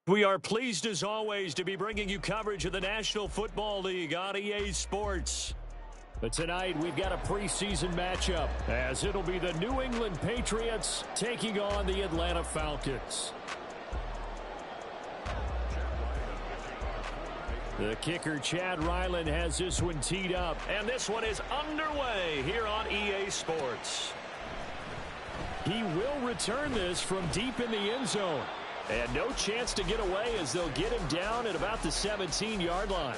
We are pleased as always to be bringing you coverage of the National Football League on EA Sports. But tonight we've got a preseason matchup as it'll be the New England Patriots taking on the Atlanta Falcons. The kicker Chad Ryland has this one teed up, and this one is underway here on EA Sports. He will return this from deep in the end zone. And no chance to get away as they'll get him down at about the 17-yard line.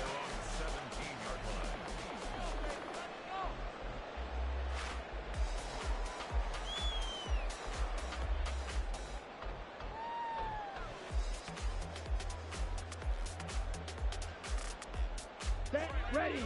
Set, ready.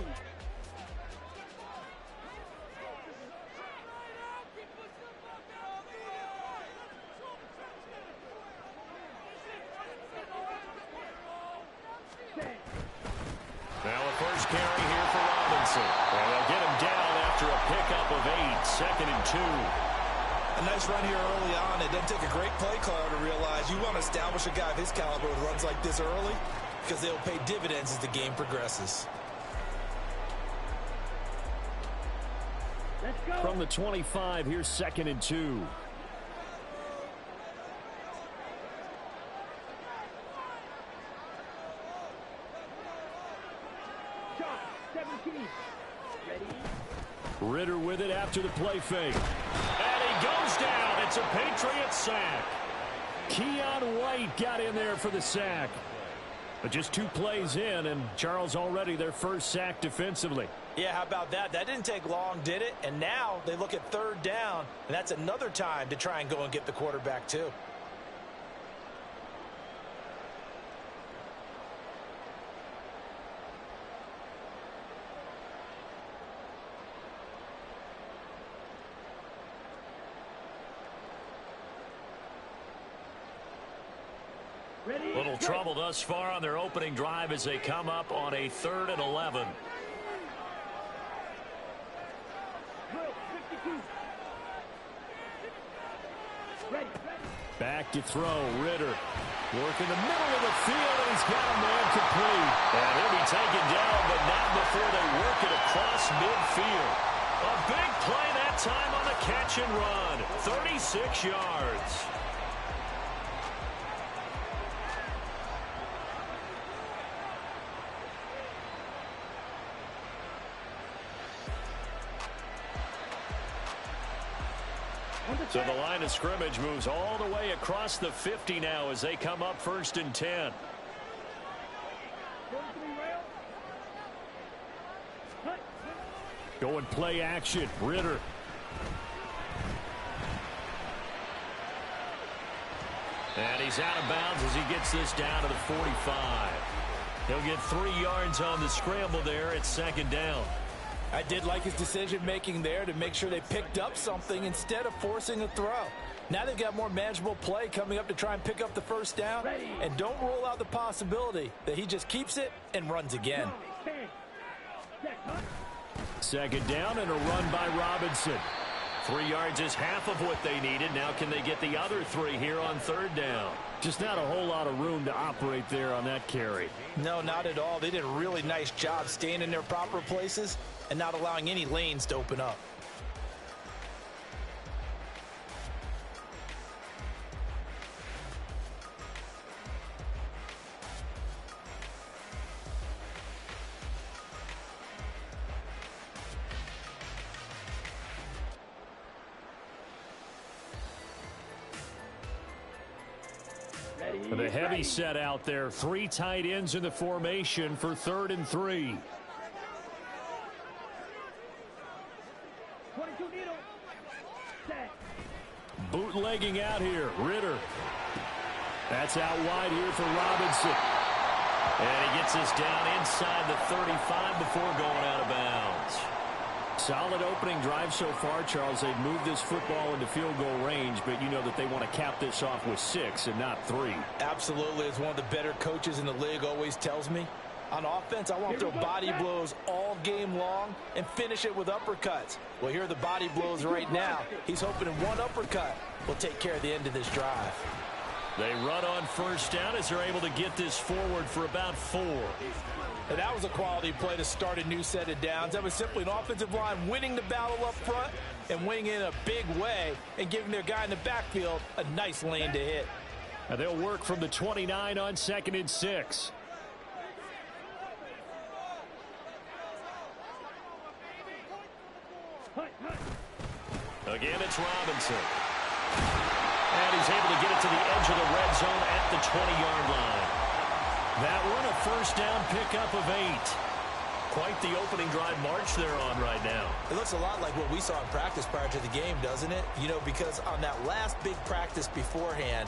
Now a first carry here for Robinson. And they'll get him down after a pickup of 8, 2nd and 2. A nice run here early on. It doesn't take a great play caller to realize you want to establish a guy of his caliber with runs like this early because they'll pay dividends as the game progresses. Let's go. From the 25, here's 2nd and 2. Ritter with it after the play fake. And he goes down. It's a Patriots sack. Keon White got in there for the sack. But just 2 plays in, and Charles already their first sack defensively. Yeah, how about that? That didn't take long, did it? And now they look at 3rd down, and that's another time to try and go and get the quarterback too. Little trouble thus far on their opening drive as they come up on a 3rd and 11. Back to throw, Ritter. Work in the middle of the field, and he's got a man complete. And he'll be taken down, but not before they work it across midfield. A big play that time on the catch and run. 36 yards. So the line of scrimmage moves all the way across the 50 now as they come up 1st and 10. Go and play action. Ritter. And he's out of bounds as he gets this down to the 45. He'll get 3 yards on the scramble there at 2nd down. I did like his decision-making there to make sure they picked up something instead of forcing a throw. Now they've got more manageable play coming up to try and pick up the 1st down. And don't rule out the possibility that he just keeps it and runs again. 2nd down and a run by Robinson. 3 yards is half of what they needed. Now can they get the other 3 here on 3rd down? Just not a whole lot of room to operate there on that carry. No, not at all. They did a really nice job staying in their proper places and not allowing any lanes to open up. The heavy set out there. 3 tight ends in the formation for 3rd and 3. Bootlegging out here. Ritter. That's out wide here for Robinson. And he gets this down inside the 35 before going out of bounds. Solid opening drive so far, Charles. They've moved this football into field goal range, but you know that they want to cap this off with 6 and not 3. Absolutely. As one of the better coaches in the league always tells me, on offense, I want to throw body blows all game long and finish it with uppercuts. Well, here are the body blows right now. He's hoping in one uppercut will take care of the end of this drive. They run on first down as they're able to get this forward for about 4. And that was a quality play to start a new set of downs. That was simply an offensive line winning the battle up front and winning in a big way and giving their guy in the backfield a nice lane to hit. And they'll work from the 29 on 2nd and 6. Again, it's Robinson. And he's able to get it to the edge of the red zone at the 20-yard line. That one, a first down pickup of 8. Quite the opening drive march they're on right now. It looks a lot like what we saw in practice prior to the game, doesn't it? You know, because on that last big practice beforehand,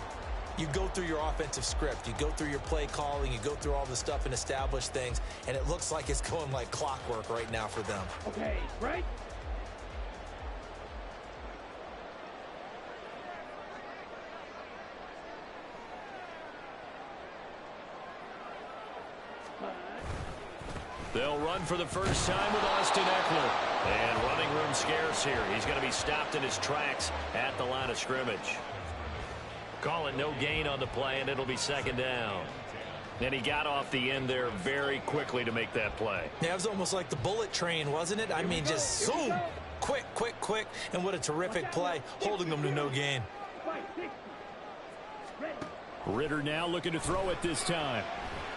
you go through your offensive script. You go through your play calling. You go through all the stuff and establish things. And it looks like it's going like clockwork right now for them. Okay, right? They'll run for the first time with Austin Eckler. And running room scarce here. He's going to be stopped in his tracks at the line of scrimmage. Call it no gain on the play, and it'll be 2nd down. And he got off the end there very quickly to make that play. Yeah, it was almost like the bullet train, wasn't it? I mean, just zoom. Quick, quick, quick. And what a terrific play, holding them to no gain. Ritter now looking to throw it this time.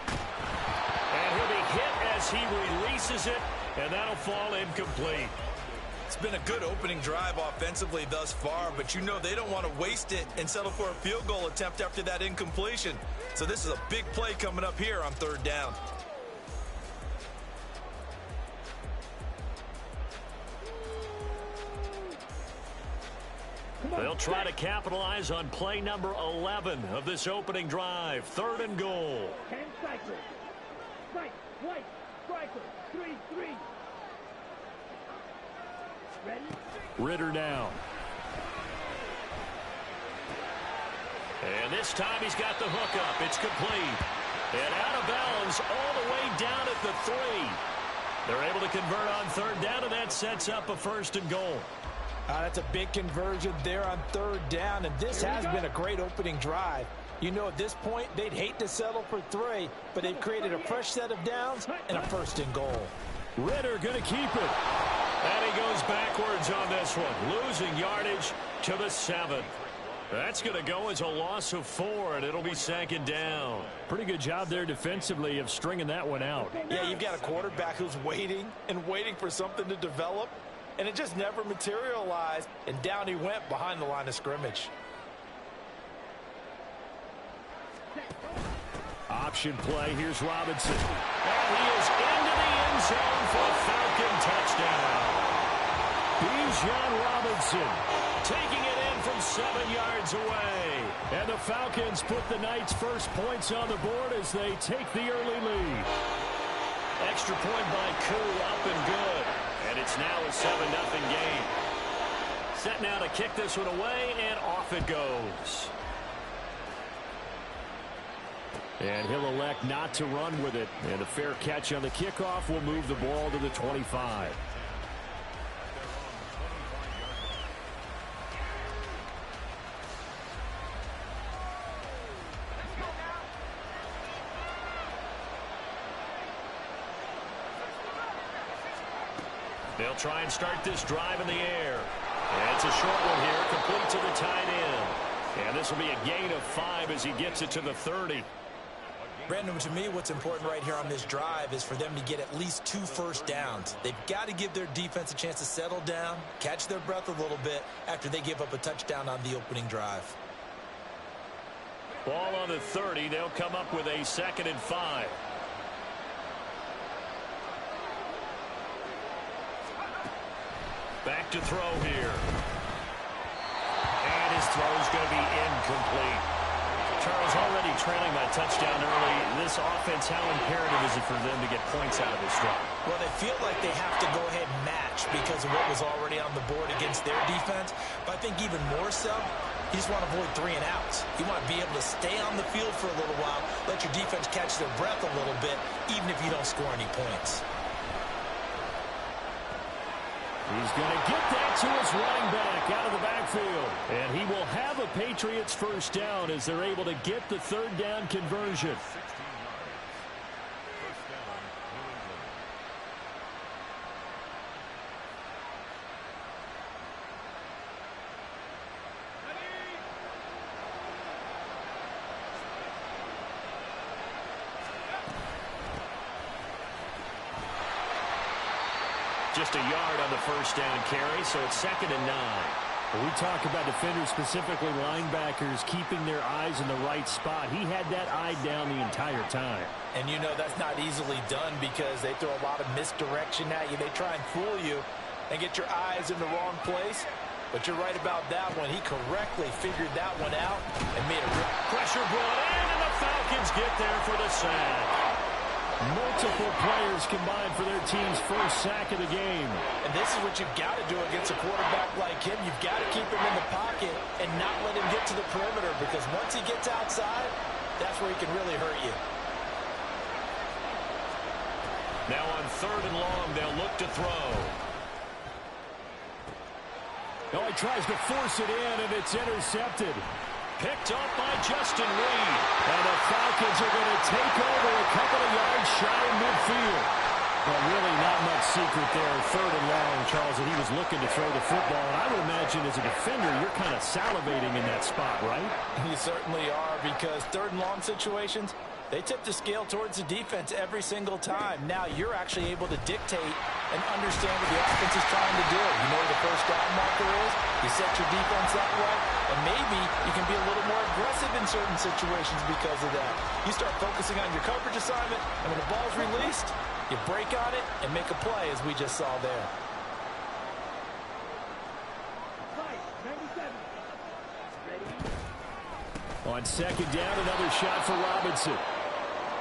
And he'll be hit as he releases it, and that'll fall incomplete. It's been a good opening drive offensively thus far, but you know they don't want to waste it and settle for a field goal attempt after that incompletion. So this is a big play coming up here on 3rd down. They'll try to capitalize on play number 11 of this opening drive. 3rd and goal. 10 cycles. Right, white, striker, 3-3. Ready? Ritter now. And this time he's got the hook up. It's complete. And out of bounds all the way down at the 3. They're able to convert on 3rd down, and that sets up a 1st and goal. That's a big conversion there on 3rd down, and this has been a great opening drive. You know, at this point, they'd hate to settle for 3, but they've created a fresh set of downs and a 1st and goal. Ritter going to keep it. And he goes backwards on this one, losing yardage to the 7. That's going to go as a loss of 4, and it'll be 2nd down. Pretty good job there defensively of stringing that one out. Yeah, you've got a quarterback who's waiting and waiting for something to develop, and it just never materialized, and down he went behind the line of scrimmage. Option play. Here's Robinson. And he is into the end zone for a Falcon touchdown. Bijan Robinson taking it in from 7 yards away. And the Falcons put the night's first points on the board as they take the early lead. Extra point by Koo, up and good. And it's now a 7-0 game. Set now to kick this one away, and off it goes. And he'll elect not to run with it. And a fair catch on the kickoff will move the ball to the 25. They'll try and start this drive in the air. And it's a short one here, complete to the tight end. And this will be a gain of 5 as he gets it to the 30. Brandon, to me, what's important right here on this drive is for them to get at least 2 first downs. They've got to give their defense a chance to settle down, catch their breath a little bit after they give up a touchdown on the opening drive. Ball on the 30. They'll come up with a 2nd and 5. Back to throw here. And his throw's going to be incomplete. Charles, already trailing by touchdown early. This offense, how imperative is it for them to get points out of this drive? Well, they feel like they have to go ahead and match because of what was already on the board against their defense. But I think even more so, you just want to avoid 3 and outs. You want to be able to stay on the field for a little while, let your defense catch their breath a little bit, even if you don't score any points. He's going to get that to his running back out of the backfield. And he will have a Patriots first down as they're able to get the third down conversion. Just a yard on the first down carry, so it's 2nd and 9. When we talk about defenders, specifically linebackers, keeping their eyes in the right spot. He had that eye down the entire time. And you know that's not easily done because they throw a lot of misdirection at you. They try and fool you and get your eyes in the wrong place. But you're right about that one. He correctly figured that one out and made a pressure brought in, and the Falcons get there for the sack. Multiple players combined for their team's first sack of the game. And this is what you've got to do against a quarterback like him. You've got to keep him in the pocket and not let him get to the perimeter, because once he gets outside, that's where he can really hurt you. Now on 3rd and long, they'll look to throw. Oh, he tries to force it in, and it's intercepted. Picked up by Justin Reed. And the Falcons are going to take over a couple of yards shy of midfield. Well, really not much secret there. 3rd and long, Charles, that he was looking to throw the football. And I would imagine as a defender, you're kind of salivating in that spot, right? You certainly are, because 3rd and long situations, they tip the scale towards the defense every single time. Now you're actually able to dictate and understand what the offense is trying to do. You know where the first down marker is. You set your defense that way, and maybe you can be a little more aggressive in certain situations because of that. You start focusing on your coverage assignment, and when the ball's released, you break on it and make a play, as we just saw there. 97. Ready? On 2nd down, another shot for Robinson.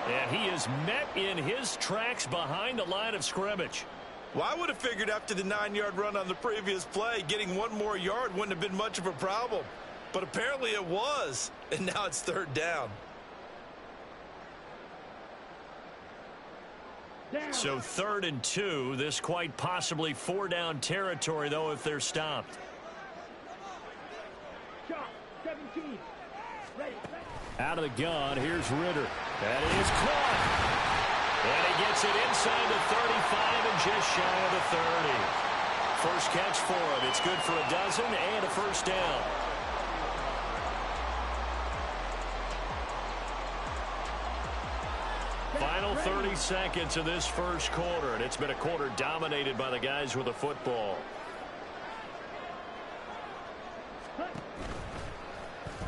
And he is met in his tracks behind the line of scrimmage. Well, I would have figured after the 9-yard run on the previous play, getting one more yard wouldn't have been much of a problem. But apparently it was, and now it's 3rd down. So 3rd and 2, this quite possibly 4-down territory, though, if they're stopped. Shot. 17. Ready. Out of the gun, here's Ritter. That is caught. And he gets it inside the 35 and just shy of the 30. First catch for him. It's good for a dozen and a first down. Final 30 seconds of this first quarter, and it's been a quarter dominated by the guys with the football.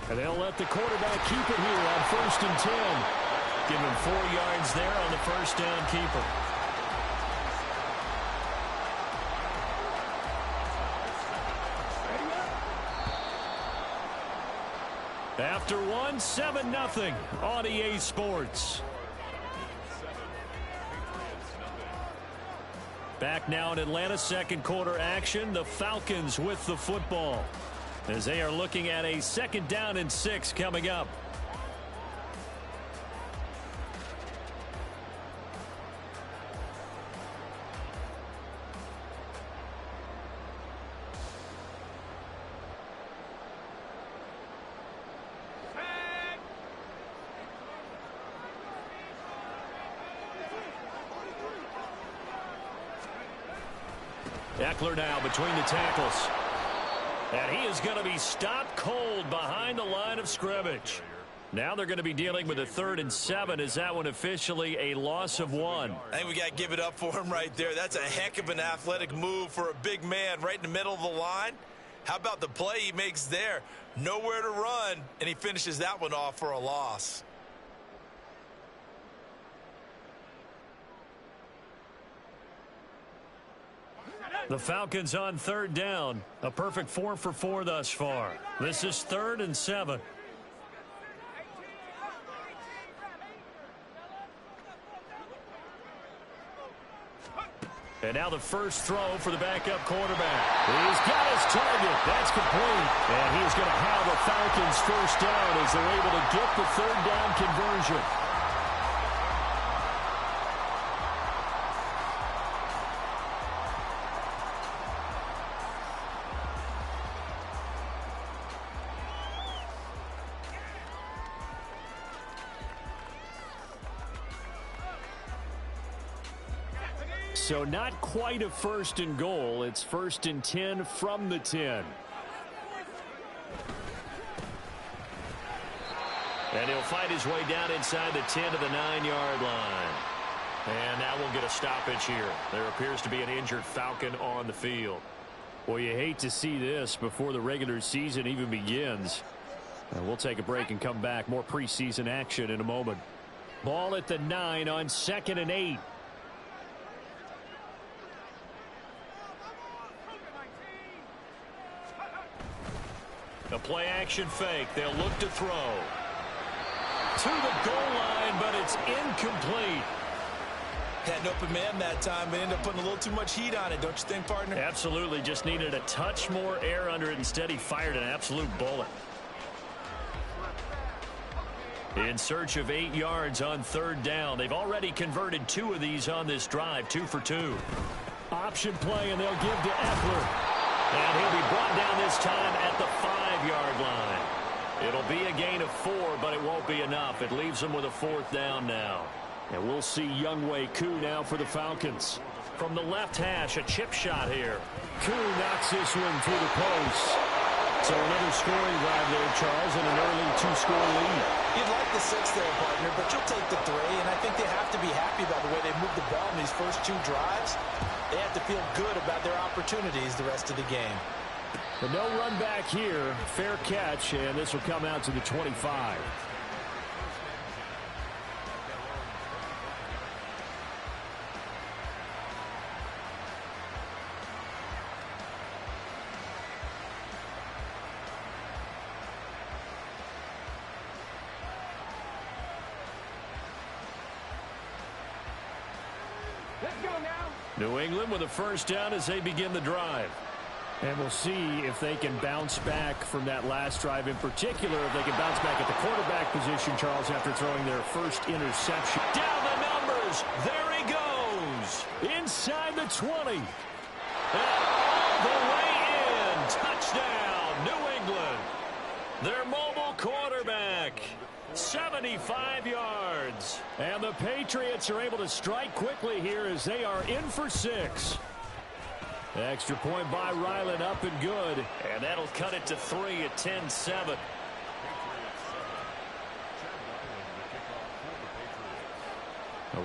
And they'll let the quarterback keep it here on 1st and 10. Give him 4 yards there on the first down keeper. After one, 7-0 on EA Sports. Back now in Atlanta, second quarter action. The Falcons with the football as they are looking at a 2nd down and 6 coming up. Eckler now between the tackles. And he is going to be stopped cold behind the line of scrimmage. Now they're going to be dealing with a 3rd and 7. Is that one officially a loss of 1? I think we got to give it up for him right there. That's a heck of an athletic move for a big man right in the middle of the line. How about the play he makes there? Nowhere to run, and he finishes that one off for a loss. The Falcons on 3rd down. A perfect 4 for 4 thus far. This is 3rd and 7. And now the first throw for the backup quarterback. He's got his target. That's complete. And he's going to have the Falcons first down as they're able to get the 3rd down conversion. So not quite a 1st and goal. It's 1st and 10 from the 10. And he'll fight his way down inside the 10 to the 9-yard line. And now we'll get a stoppage here. There appears to be an injured Falcon on the field. Well, you hate to see this before the regular season even begins. And we'll take a break and come back. More preseason action in a moment. Ball at the 9 on 2nd and 8. A play action fake. They'll look to throw. To the goal line, but it's incomplete. Had an open man that time, but ended up putting a little too much heat on it, don't you think, partner? Absolutely. Just needed a touch more air under it. Instead, he fired an absolute bullet. In search of 8 yards on 3rd down. They've already converted 2 of these on this drive, 2 for 2. Option play, and they'll give to Eckler. And he'll be brought down this time at the 5-yard line. It'll be a gain of 4, but it won't be enough. It leaves them with a 4th down now. And we'll see Younghoe Koo now for the Falcons. From the left hash, a chip shot here. Koo knocks this one through the post. So another scoring drive there, Charles, and an early 2-score lead. You'd like the 6 there, partner, but you'll take the 3, and I think they have to be happy about the way they moved the ball in these first 2 drives. They have to feel good about their opportunities the rest of the game. But no run back here. Fair catch, and this will come out to the 25. Let's go now. New England with a 1st down as they begin the drive. And we'll see if they can bounce back from that last drive, in particular, if they can bounce back at the quarterback position, Charles, after throwing their first interception. Down the numbers. There he goes. Inside the 20. And all the way in. Touchdown, New England. Their mobile quarterback. 75 yards. And the Patriots are able to strike quickly here as they are in for 6. Extra point by Ryland, up and good. And that'll cut it to 3 at 10-7.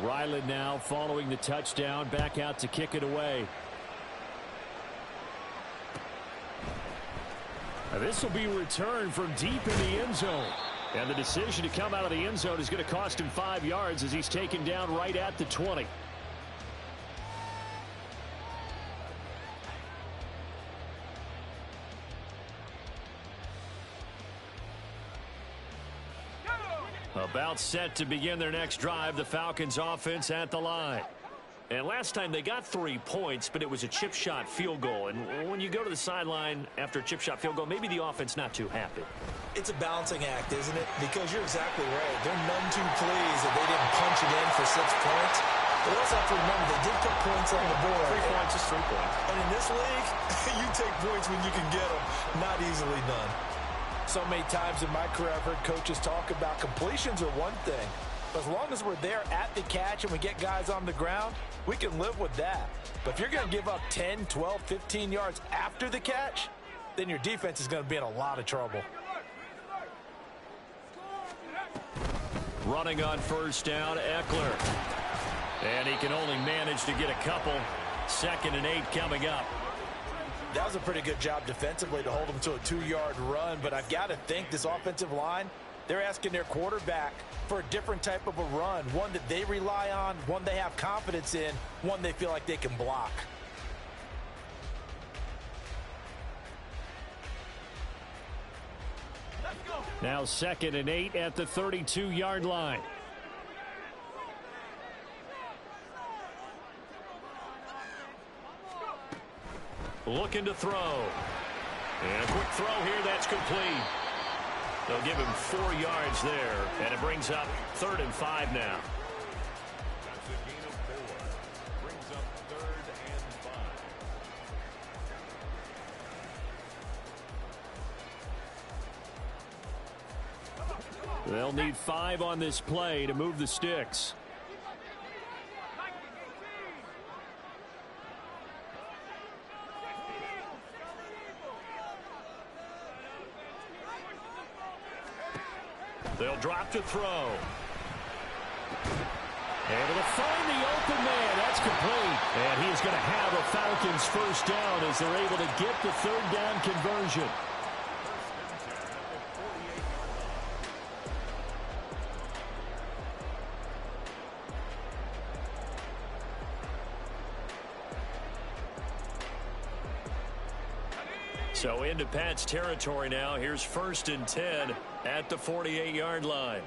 Ryland now following the touchdown, back out to kick it away. Now this will be returned from deep in the end zone. And the decision to come out of the end zone is going to cost him 5 yards as he's taken down right at the 20. About set to begin their next drive, the Falcons offense at the line. And last time they got 3 points, but it was a chip shot field goal. And when you go to the sideline after a chip shot field goal, maybe the offense not too happy. It's a balancing act, isn't it? Because you're exactly right. They're none too pleased that they didn't punch it in for 6 points. But also have to remember, they did put points on the board. 3 points is 3 points. And in this league, you take points when you can get them. Not easily done. So many times in my career, I've heard coaches talk about completions are one thing. But as long as we're there at the catch and we get guys on the ground, we can live with that. But if you're going to give up 10, 12, 15 yards after the catch, then your defense is going to be in a lot of trouble. Running on 1st down, Eckler. And he can only manage to get a couple. 2nd and 8 coming up. That was a pretty good job defensively to hold them to a 2-yard run, but I've got to think this offensive line, they're asking their quarterback for a different type of a run, one that they rely on, one they have confidence in, one they feel like they can block. Now 2nd and 8 at the 32-yard line. Looking to throw. And a quick throw here, that's complete. They'll give him 4 yards there, and it brings up 3rd and 5 now. That's a gain of 4. Brings up 3rd and 5. They'll need 5 on this play to move the sticks. They'll drop to throw. Able to find the open man. That's complete. And he's going to have a Falcons first down as they're able to get the third down conversion. So into Pat's territory now. Here's 1st and 10 at the 48-yard line.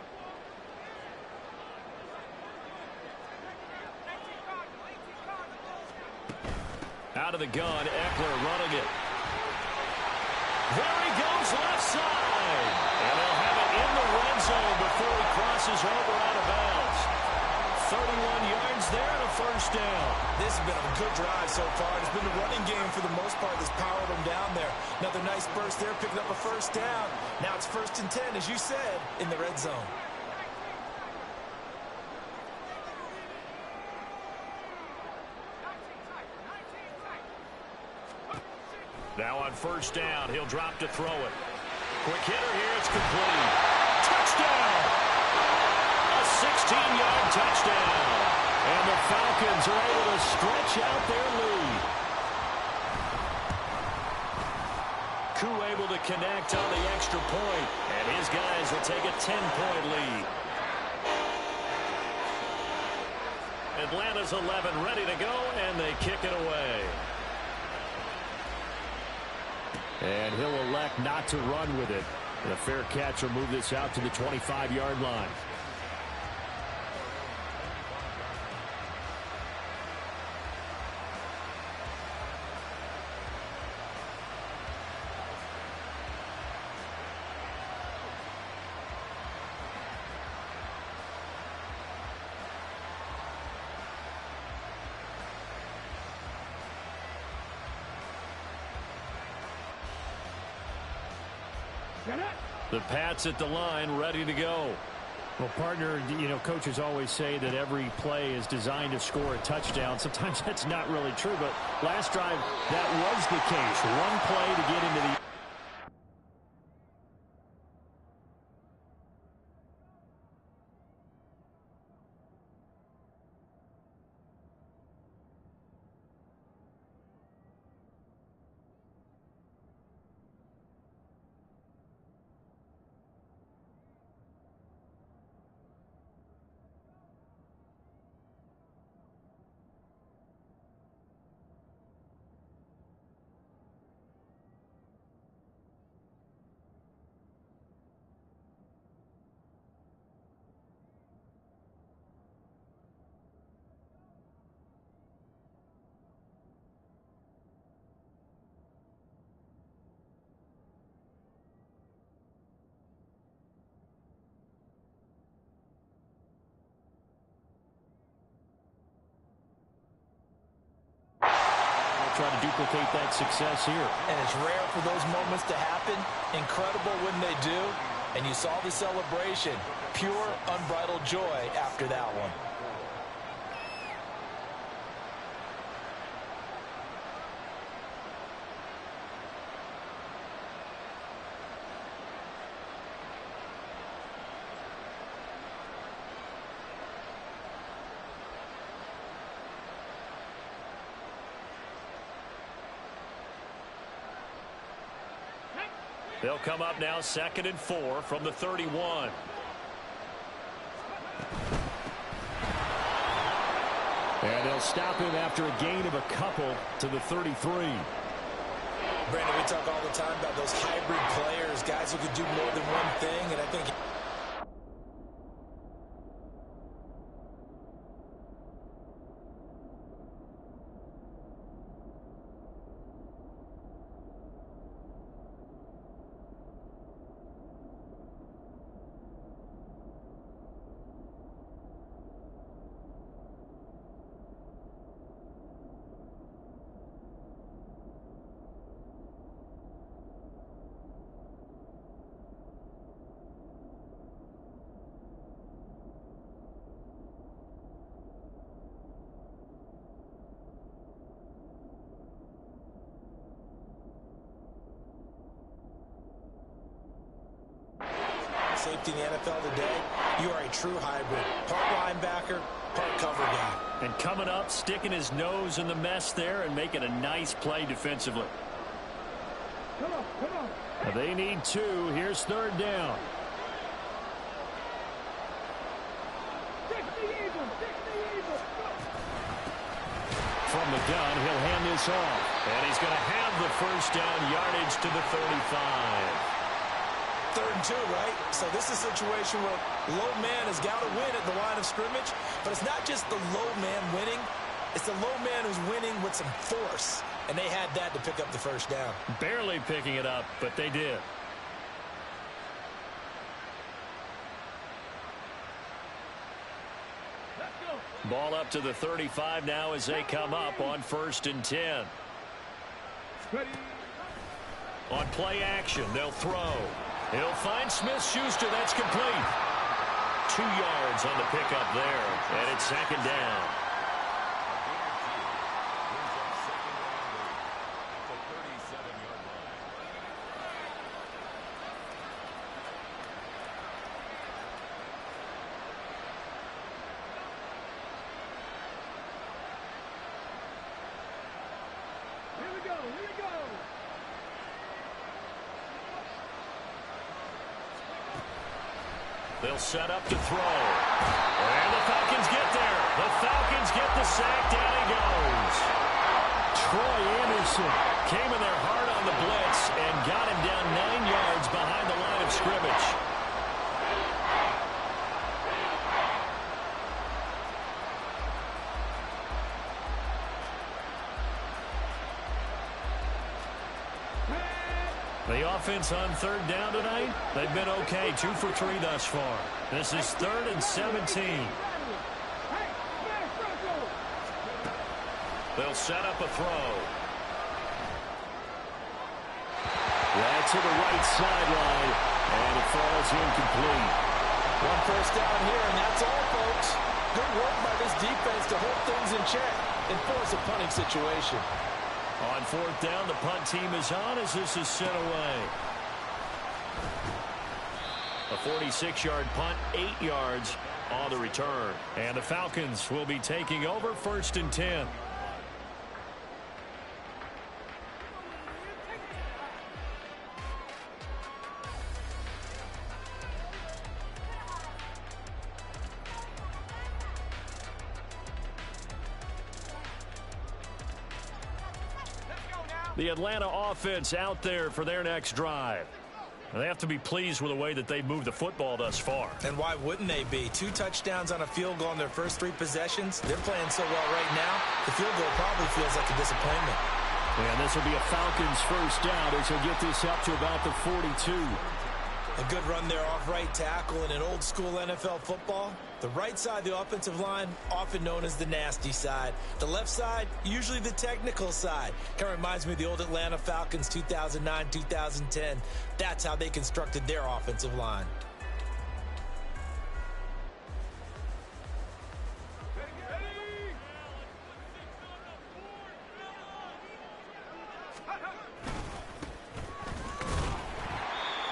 Out of the gun, Eckler running it. There he goes left side. And they'll have it in the red zone before he crosses over out of bounds. 31 yards there and a first down. This has been a good drive so far. It's been the running game for the most part that's powered them down there. Another nice burst there, picking up a first down. Now it's 1st and 10, as you said, in the red zone. Now on first down, he'll drop to throw it. Quick hitter here, it's complete. Touchdown! A 16-yard touchdown. And the Falcons are able to stretch out their lead. Koo able to connect on the extra point, and his guys will take a 10-point lead. Atlanta's 11 ready to go, and they kick it away. And he'll elect not to run with it. And a fair catch will move this out to the 25-yard line. The Pats at the line, ready to go. Well, partner, coaches always say that every play is designed to score a touchdown. Sometimes that's not really true, but last drive, that was the case. One play to get into the... Try to duplicate that success here. And it's rare for those moments to happen. Incredible when they do. And you saw the celebration. Pure, unbridled joy after that one. They'll come up now 2nd and 4 from the 31. And they'll stop him after a gain of a couple to the 33. Brandon, we talk all the time about those hybrid players, guys who could do more than one thing, and I think... safety in the NFL today, you are a true hybrid. Part linebacker, part cover guy. And coming up, sticking his nose in the mess there and making a nice play defensively. Come on, come on. They need 2. Here's 3rd down. Fix the evil, fix the evil. From the gun, he'll hand this off. And he's going to have the first down, yardage to the 35. 3rd and 2, right? So this is a situation where low man has got to win at the line of scrimmage, but it's not just the low man winning. It's the low man who's winning with some force, and they had that to pick up the first down. Barely picking it up, but they did. Let's go. Ball up to the 35 now as they come up on 1st and 10. Ready. On play action, they'll throw. He'll find Smith-Schuster. That's complete. 2 yards on the pickup there, and it's 2nd down. Here we go, here we go. They'll set up to throw. And the Falcons get there. The Falcons get the sack. Down he goes. Troy Anderson Came in there hard on the blitz and got him down 9 yards behind the line of scrimmage. The offense on 3rd down tonight, they've been okay. 2 for 3 thus far. This is 3rd and 17. Hey, smash Bronco. They'll set up a throw. That's to the right sideline, and it falls incomplete. 1 first down here, and that's all, folks. Good work by this defense to hold things in check and force a punting situation. On 4th down, the punt team is on as this is sent away. A 46-yard punt, 8 yards on the return. And the Falcons will be taking over 1st and 10. The Atlanta offense out there for their next drive. They have to be pleased with the way that they've moved the football thus far. And why wouldn't they be? 2 touchdowns on a field goal in their first 3 possessions. They're playing so well right now, the field goal probably feels like a disappointment. And this will be a Falcons first down as he'll get this up to about the 42. A good run there off right tackle in an old school NFL football. The right side of the offensive line, often known as the nasty side. The left side, usually the technical side. Kind of reminds me of the old Atlanta Falcons 2009-2010. That's how they constructed their offensive line.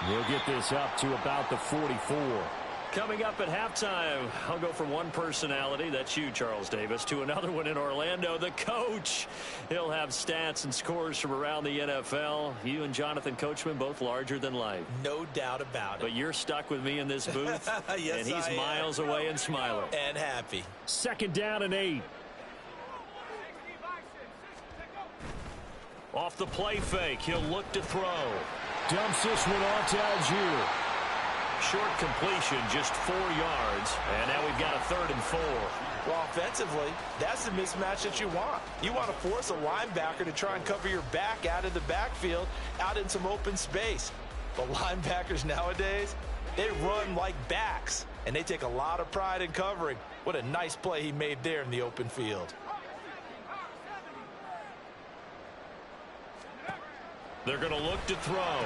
We'll get this up to about the 44. Coming up at halftime, I'll go from one personality, that's you, Charles Davis, to another one in Orlando, the coach. He'll have stats and scores from around the NFL. You and Jonathan Coachman, both larger than life. No doubt about it. But you're stuck with me in this booth, Yes, and he's I am. miles away and smiling. And happy. 2nd down and 8. Off the play fake, he'll look to throw. Dumps this one off to Algier. Short completion, just 4 yards, and now we've got a 3rd and 4. Well, offensively, that's the mismatch that you want. You want to force a linebacker to try and cover your back out of the backfield, out in some open space. But linebackers nowadays, they run like backs, and they take a lot of pride in covering. What a nice play he made there in the open field. They're going to look to throw.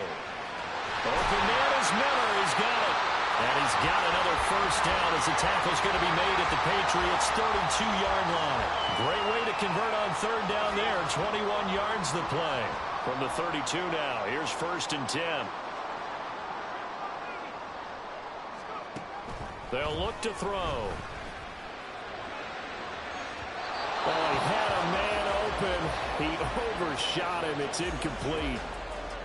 Open man is Miller. He's got it. And he's got another first down as the tackle's going to be made at the Patriots' 32-yard line. Great way to convert on 3rd down there. 21 yards the play. From the 32 now, here's 1st and 10. They'll look to throw. Well, he had a man open. He overshot him. It's incomplete.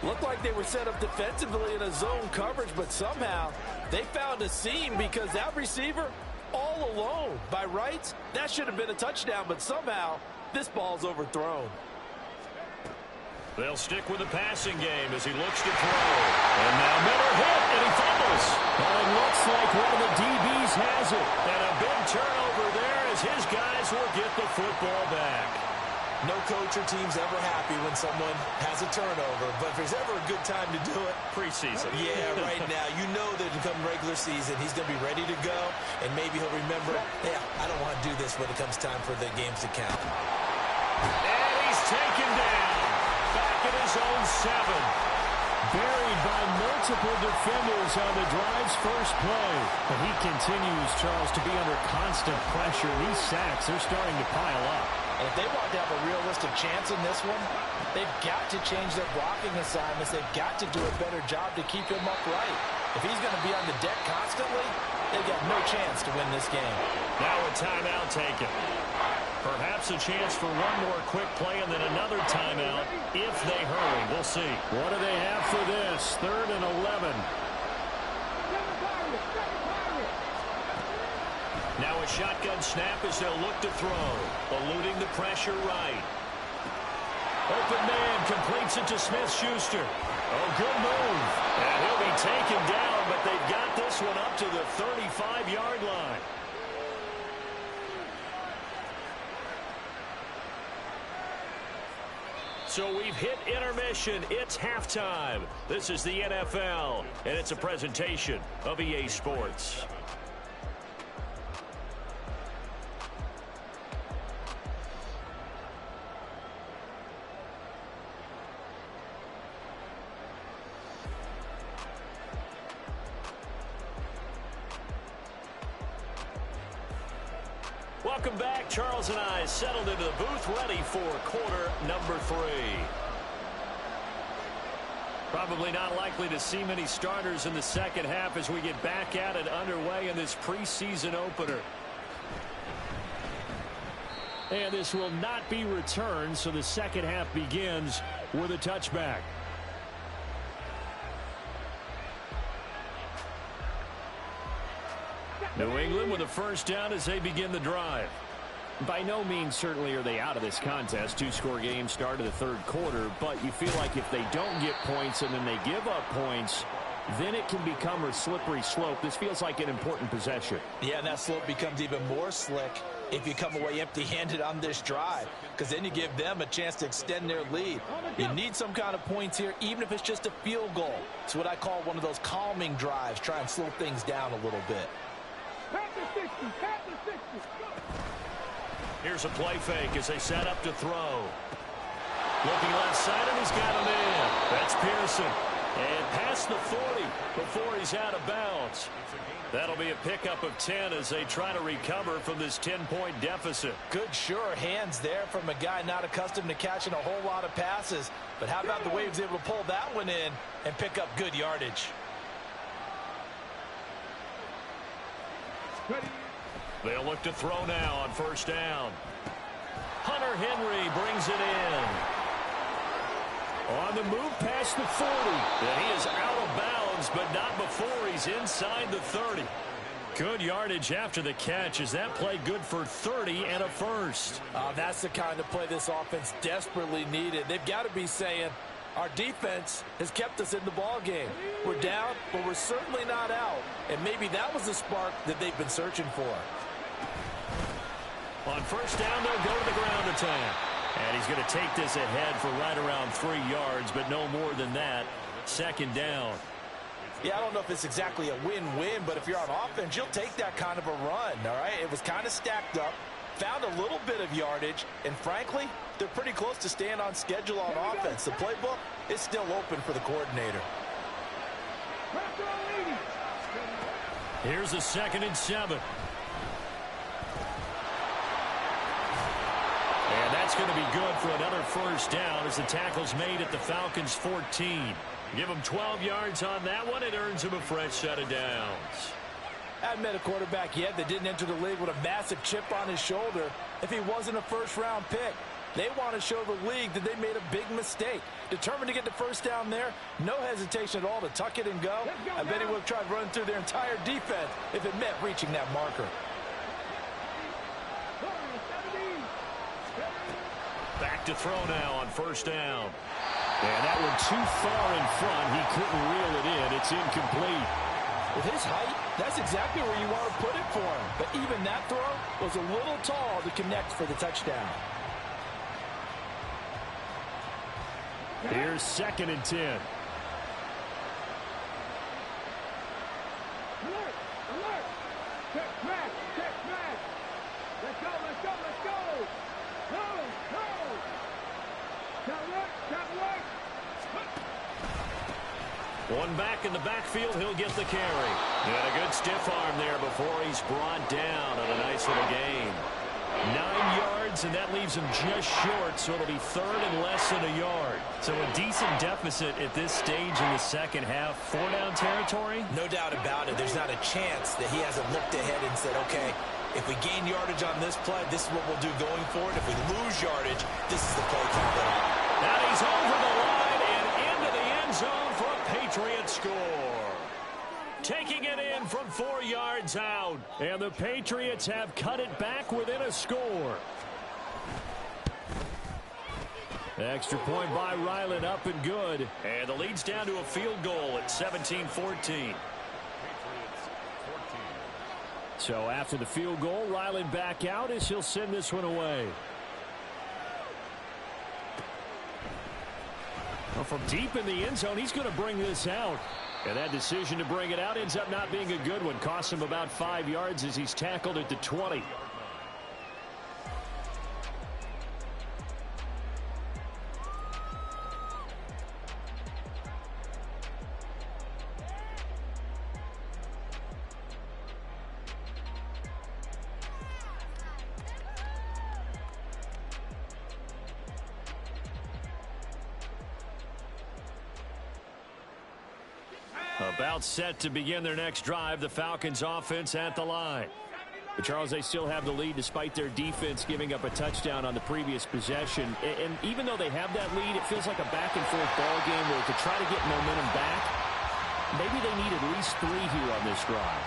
Looked like they were set up defensively in a zone coverage, but somehow they found a seam because that receiver all alone. By rights, that should have been a touchdown, but somehow this ball's overthrown. They'll stick with the passing game as he looks to throw. And now Miller hit, and he fumbles. Well, it looks like one of the DBs has it. And a big turnover there as his guys will get the football back. No coach or team's ever happy when someone has a turnover, but if there's ever a good time to do it, Preseason. yeah, right now. You know that come regular season, he's going to be ready to go, and maybe he'll remember, yeah, I don't want to do this when it comes time for the games to count. And he's taken down. Back at his own 7. Buried by multiple defenders on the drive's first play. But he continues, Charles, to be under constant pressure. These sacks, they're starting to pile up. And if they want to have a realistic chance in this one, they've got to change their blocking assignments. They've got to do a better job to keep him upright. If he's going to be on the deck constantly, they've got no chance to win this game. Now a timeout taken. Perhaps a chance for one more quick play and then another timeout if they hurry. We'll see. What do they have for this? 3rd and 11. Now a shotgun snap as they'll look to throw. Eluding the pressure right. Open man completes it to Smith-Schuster. Oh, good move. And he'll be taken down, but they've got this one up to the 35-yard line. So we've hit intermission. It's halftime. This is the NFL, and it's a presentation of EA Sports. Welcome back. Charles and I settled into the booth, ready for quarter number 3. Probably not likely to see many starters in the second half as we get back at it underway in this preseason opener. And this will not be returned, so the second half begins with a touchback. New England with a first down as they begin the drive. By no means certainly are they out of this contest. 2-score game start of the third quarter, but you feel like if they don't get points and then they give up points, then it can become a slippery slope. This feels like an important possession. Yeah, and that slope becomes even more slick if you come away empty-handed on this drive, because then you give them a chance to extend their lead. You need some kind of points here, even if it's just a field goal. It's what I call one of those calming drives. Try and slow things down a little bit. Here's a play fake as they set up to throw. Looking left side, and he's got him in. That's Pearson. And past the 40 before he's out of bounds. That'll be a pickup of 10 as they try to recover from this 10-point deficit. Good sure hands there from a guy not accustomed to catching a whole lot of passes. But how about the way he was able to pull that one in and pick up good yardage? They'll look to throw now on first down. Hunter Henry brings it in. On the move past the 40. And he is out of bounds, but not before he's inside the 30. Good yardage after the catch. Is that play good for 30 and a first? That's the kind of play this offense desperately needed. They've got to be saying, our defense has kept us in the ball game. We're down, but we're certainly not out. And maybe that was the spark that they've been searching for. On first down, they'll go to the ground attack. And he's going to take this ahead for right around 3 yards, but no more than that. Second down. Yeah, I don't know if it's exactly a win-win, but if you're on offense, you'll take that kind of a run, all right? It was kind of stacked up, found a little bit of yardage, and frankly, they're pretty close to staying on schedule on offense. The playbook is still open for the coordinator. Here's a 2nd and 7. And that's going to be good for another first down as the tackle's made at the Falcons' 14. Give them 12 yards on that one. It earns them a fresh set of downs. I hadn't met a quarterback yet that didn't enter the league with a massive chip on his shoulder if he wasn't a first-round pick. They want to show the league that they made a big mistake. Determined to get the first down there, no hesitation at all to tuck it and go. I bet he would have tried running through their entire defense if it meant reaching that marker. Back to throw now on first down. And that one too far in front. He couldn't reel it in. It's incomplete. With his height, that's exactly where you want to put it for him. But even that throw was a little tall to connect for the touchdown. Here's 2nd and 10. Alert! Alert! Check smash! Check smash! Let's go! Let's go! Let's go! Go! Go! Shot work! Shot work! One back in the backfield. He'll get the carry. And a good stiff arm there before he's brought down on a nice little gain. 9 yards, and that leaves him just short, so it'll be 3rd and less than a yard. So a decent deficit at this stage in the second half. 4-down territory? No doubt about it. There's not a chance that he hasn't looked ahead and said, okay, if we gain yardage on this play, this is what we'll do going forward. If we lose yardage, this is the play call. Now he's over the line and into the end zone for a Patriot score. Taking it in from 4 yards out. And the Patriots have cut it back within a score. Extra point by Ryland, up and good. And the lead's down to a field goal at 17-14. So after the field goal, Ryland back out as he'll send this one away. Well, from deep in the end zone, he's going to bring this out. And that decision to bring it out ends up not being a good one. Costs him about 5 yards as he's tackled at the 20. About set to begin their next drive. The Falcons offense at the line. But Charles, they still have the lead despite their defense giving up a touchdown on the previous possession. And even though they have that lead, it feels like a back-and-forth ball game where to try to get momentum back, maybe they need at least 3 here on this drive.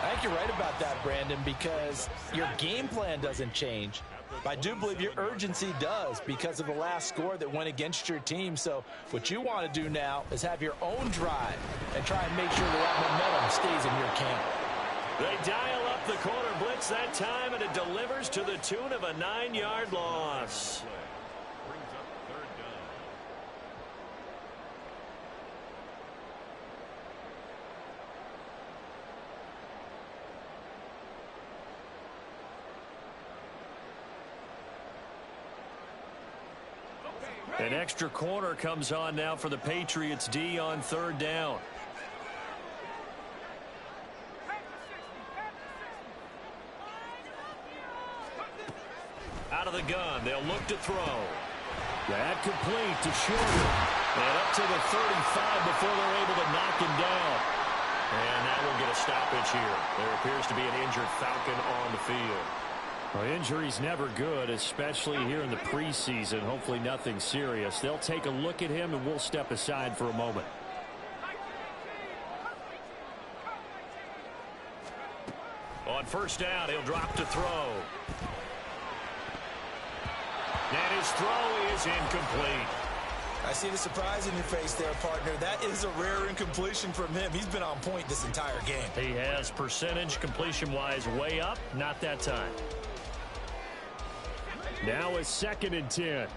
I think you're right about that, Brandon, because your game plan doesn't change. I do believe your urgency does because of the last score that went against your team. So what you want to do now is have your own drive and try and make sure that momentum stays in your camp. They dial up the corner blitz that time, and it delivers to the tune of a 9-yard loss. Brings up 3rd down. An extra corner comes on now for the Patriots D on 3rd down. Out of the gun, they'll look to throw. That complete to Shorter. And up to the 35 before they're able to knock him down. And that will get a stoppage here. There appears to be an injured Falcon on the field. Well, injury's never good, especially here in the preseason. Hopefully nothing serious. They'll take a look at him, and we'll step aside for a moment. On first down, he'll drop to throw. And his throw is incomplete. I see the surprise in your face there, partner. That is a rare incompletion from him. He's been on point this entire game. He has percentage completion-wise way up. Not that time. Now a 2nd and 10.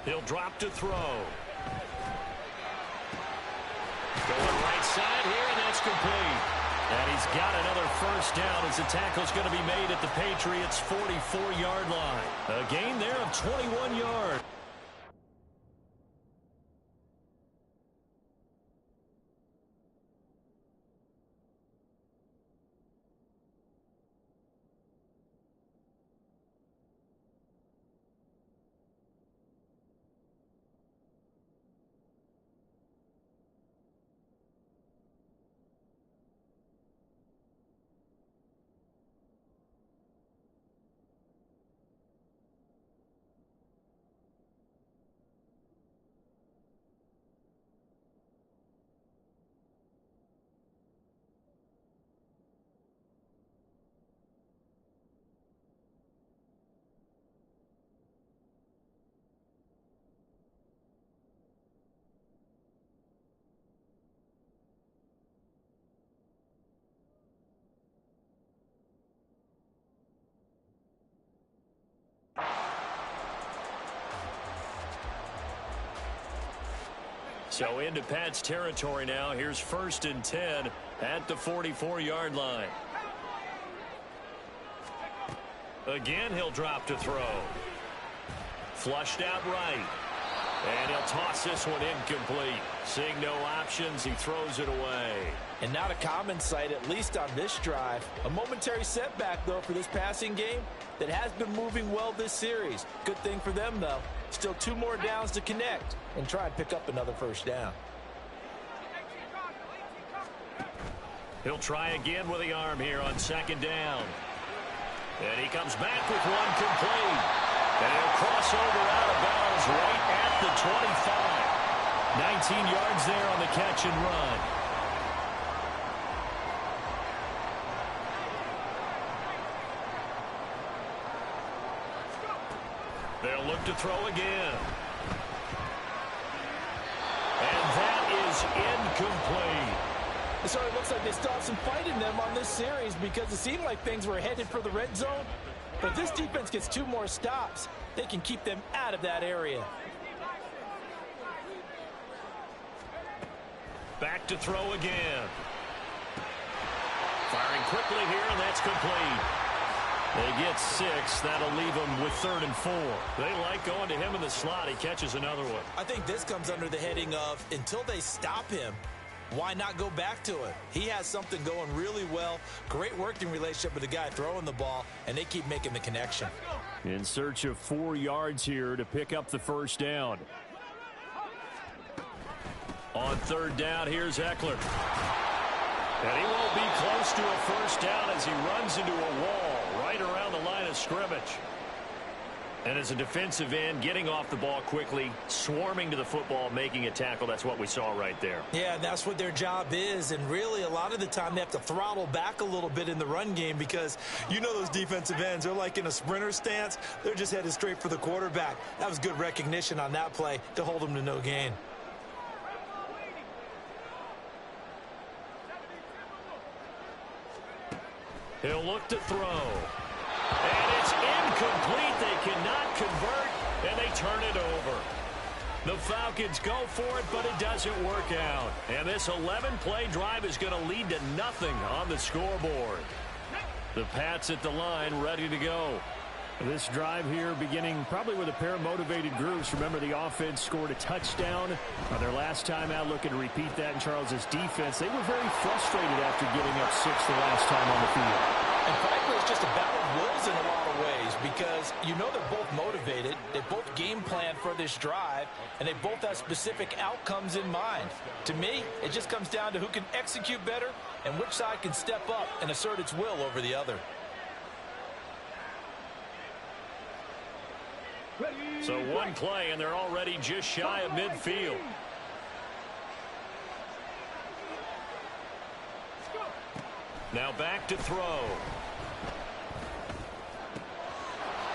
He'll drop to throw. Going right side here, and that's complete. And he's got another first down as the tackle's going to be made at the Patriots' 44-yard line. A gain there of 21 yards. So into Pat's territory now. Here's 1st and 10 at the 44-yard line. Again, he'll drop to throw. Flushed out right. And he'll toss this one incomplete. Seeing no options, he throws it away. And not a common sight, at least on this drive. A momentary setback, though, for this passing game that has been moving well this series. Good thing for them, though. Still 2 more downs to connect and try and pick up another 1st down. He'll try again with the arm here on 2nd down. And he comes back with one complete. And he'll cross over out of bounds right at the 25. 19 yards there on the catch and run. They'll look to throw again. And that is incomplete. So it looks like they still have some fight in them on this series because it seemed like things were headed for the red zone. But if this defense gets 2 more stops, they can keep them out of that area. Back to throw again. Firing quickly here, and that's complete. They get 6. That'll leave them with 3rd and 4. They like going to him in the slot. He catches another one. I think this comes under the heading of until they stop him, why not go back to it? He has something going really well. Great working relationship with the guy throwing the ball, and they keep making the connection. In search of 4 yards here to pick up the 1st down. On 3rd down, here's Eckler. And he won't be close to a 1st down as he runs into a wall right around the line of scrimmage. And as a defensive end, getting off the ball quickly, swarming to the football, making a tackle, that's what we saw right there. Yeah, that's what their job is. And really, a lot of the time, they have to throttle back a little bit in the run game because you know those defensive ends, they're like in a sprinter stance. They're just headed straight for the quarterback. That was good recognition on that play to hold them to no gain. He'll look to throw. And it's incomplete. They cannot convert, and they turn it over. The Falcons go for it, but it doesn't work out. And this 11-play drive is going to lead to nothing on the scoreboard. The Pats at the line, ready to go. This drive here beginning probably with a pair of motivated groups. Remember, the offense scored a touchdown on their last time out. Looking to repeat that in Charles's defense. They were very frustrated after giving up 6 the last time on the field. And frankly, it's just a battle of wills in a lot of ways because you know they're both motivated. They both game plan for this drive, and they both have specific outcomes in mind. To me, it just comes down to who can execute better and which side can step up and assert its will over the other. So one play, and they're already just shy of midfield. Now back to throw.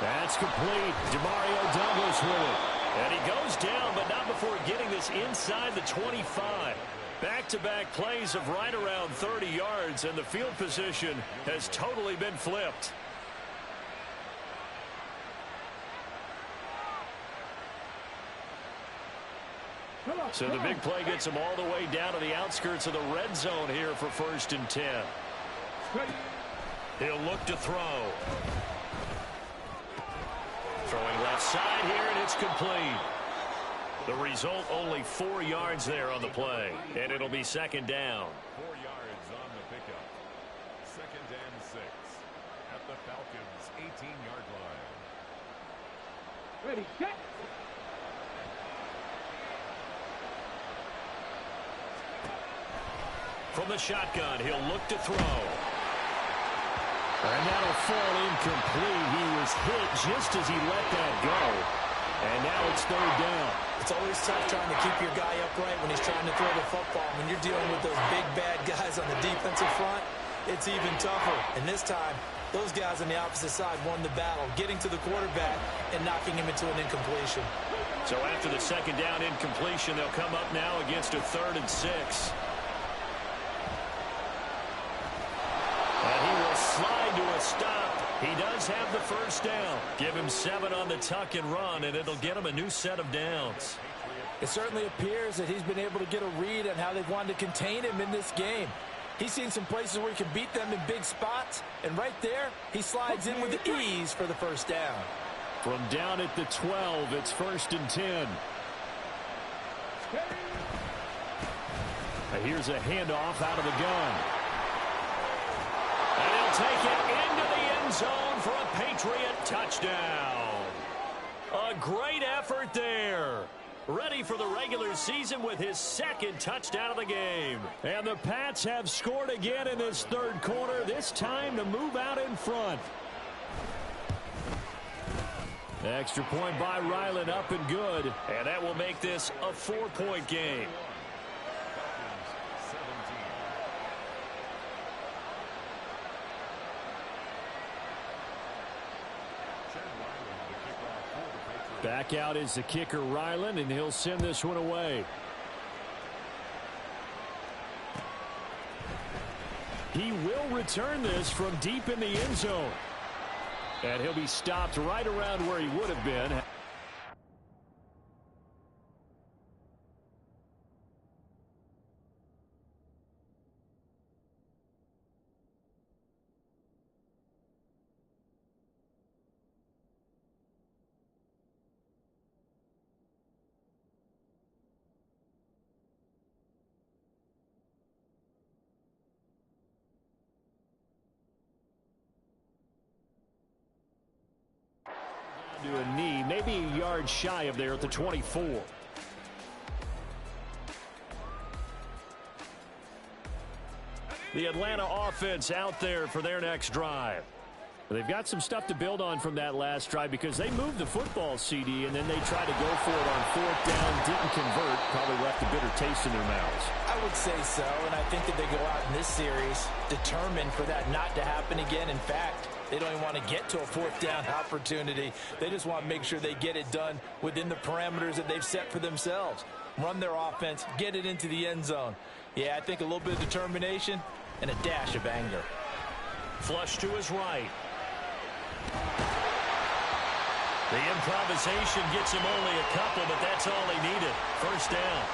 That's complete. Demario Douglas with it. And he goes down, but not before getting this inside the 25. Back-to-back plays of right around 30 yards, and the field position has totally been flipped. So the big play gets him all the way down to the outskirts of the red zone here for 1st and 10. He'll look to throw. Throwing left side here, and it's complete. The result, only 4 yards there on the play, and it'll be 2nd down. 4 yards on the pickup. 2nd and 6 at the Falcons' 18-yard line. Ready, set. From the shotgun, he'll look to throw. And that'll fall incomplete. He was hit just as he let that go. And now it's 3rd down. It's always tough trying to keep your guy upright when he's trying to throw the football. When you're dealing with those big, bad guys on the defensive front, it's even tougher. And this time, those guys on the opposite side won the battle, getting to the quarterback and knocking him into an incompletion. So after the 2nd down incompletion, they'll come up now against a 3rd and 6. And he will slide to a stop. He does have the 1st down. Give him 7 on the tuck and run, and it'll get him a new set of downs. Patriot It certainly appears that he's been able to get a read on how they've wanted to contain him in this game. He's seen some places where he can beat them in big spots, and right there, he slides in with ease for the first down. From down at the 12, it's 1st and 10. Here's a handoff out of the gun. And he'll take it into the end zone for a Patriot touchdown. A great effort there. Ready for the regular season with his 2nd touchdown of the game. And the Pats have scored again in this 3rd quarter, this time to move out in front. Extra point by Ryland, up and good. And that will make this a 4-point game. Back out is the kicker, Ryland, and he'll send this one away. He will return this from deep in the end zone. And he'll be stopped right around where he would have been. To a knee, maybe a yard shy of there at the 24. The Atlanta offense out there for their next drive. They've got some stuff to build on from that last drive because they moved the football, CD, and then they tried to go for it on 4th down, didn't convert, probably left a bitter taste in their mouths. I would say so, and I think that they go out in this series determined for that not to happen again. In fact, they don't even want to get to a 4th down opportunity. They just want to make sure they get it done within the parameters that they've set for themselves. Run their offense, get it into the end zone. Yeah, I think a little bit of determination and a dash of anger. Flush to his right. The improvisation gets him only a couple, but that's all he needed. 1st down.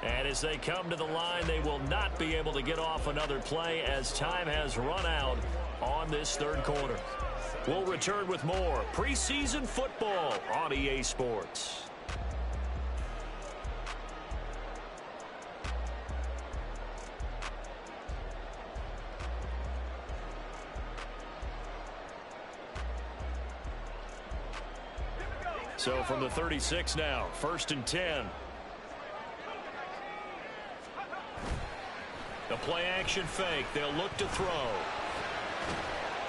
And as they come to the line, they will not be able to get off another play as time has run out on this 3rd quarter. We'll return with more preseason football on EA Sports. So from the 36 now, 1st and 10. The play action fake. They'll look to throw.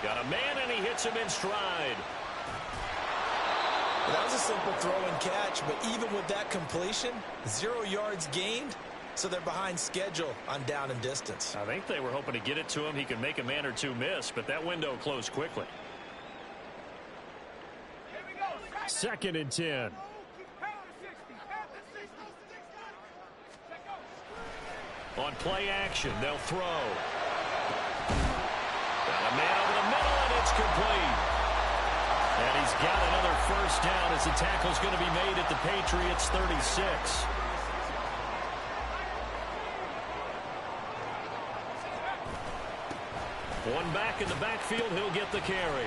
Got a man, and he hits him in stride. Well, that was a simple throw and catch, but even with that completion, 0 yards gained, so they're behind schedule on down and distance. I think they were hoping to get it to him. He could make a man or two miss, but that window closed quickly. 2nd and 10. On play action, they'll throw. Got a man over the middle, and it's complete. And he's got another 1st down as the tackle's going to be made at the Patriots' 36. One back in the backfield, he'll get the carry.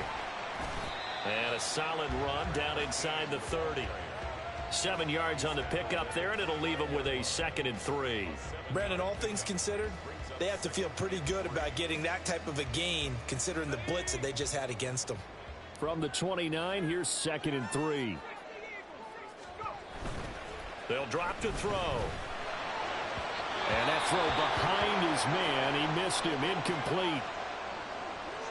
And a solid run down inside the 30. 7 yards on the pickup there, and it'll leave him with a 2nd and 3. Brandon, all things considered, they have to feel pretty good about getting that type of a gain, considering the blitz that they just had against them. From the 29, here's 2nd and 3. They'll drop to throw. And that throw behind his man. He missed him, incomplete.